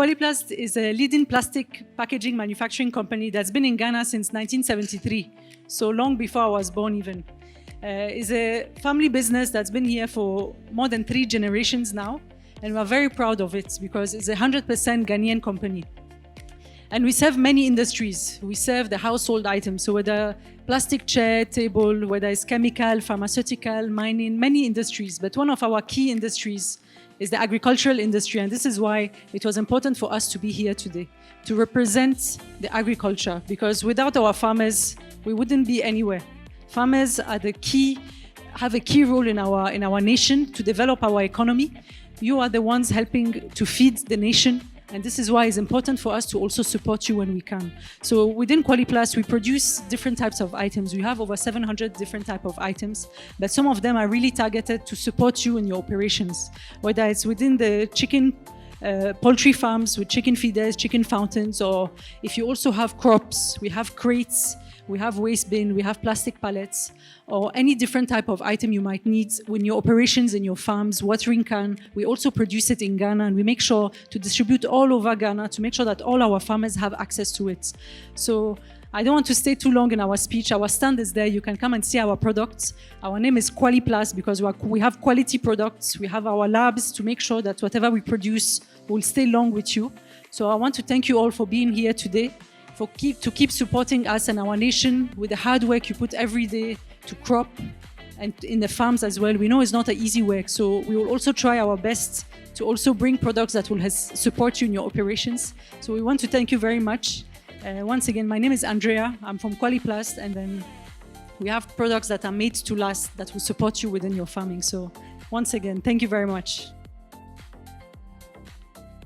Qualiplast is a leading plastic packaging manufacturing company that's been in Ghana since 1973, so long before I was born even. It's a family business that's been here for more than 3 generations now, and we're very proud of it because it's a 100% Ghanaian company. And we serve many industries. We serve the household items, so whether plastic chair, table, whether it's chemical, pharmaceutical, mining, many industries. But one of our key industries is the agricultural industry, and this is why it was important for us to be here today, to represent the agriculture, because without our farmers, we wouldn't be anywhere. Farmers are have a key role in our nation to develop our economy. You are the ones helping to feed the nation, and this is why it's important for us to also support you when we can. So within Qualiplast, we produce different types of items. We have over 700 different types of items, but some of them are really targeted to support you in your operations, whether it's within the poultry farms with chicken feeders, chicken fountains, or if you also have crops, we have crates, we have waste bin, we have plastic pallets, or any different type of item you might need in your operations, in your farms, watering can. We also produce it in Ghana, and we make sure to distribute all over Ghana to make sure that all our farmers have access to it. So I don't want to stay too long in our speech. Our stand is there. You can come and see our products. Our name is Qualiplast because we have quality products. We have our labs to make sure that whatever we produce will stay long with you. So I want to thank you all for being here today, to keep supporting us and our nation with the hard work you put every day to crop and in the farms as well. We know it's not an easy work, so we will also try our best to also bring products that will support you in your operations. So we want to thank you very much. Once again, my name is Andrea. I'm from Qualiplast, and then we have products that are made to last that will support you within your farming. So once again, thank you very much.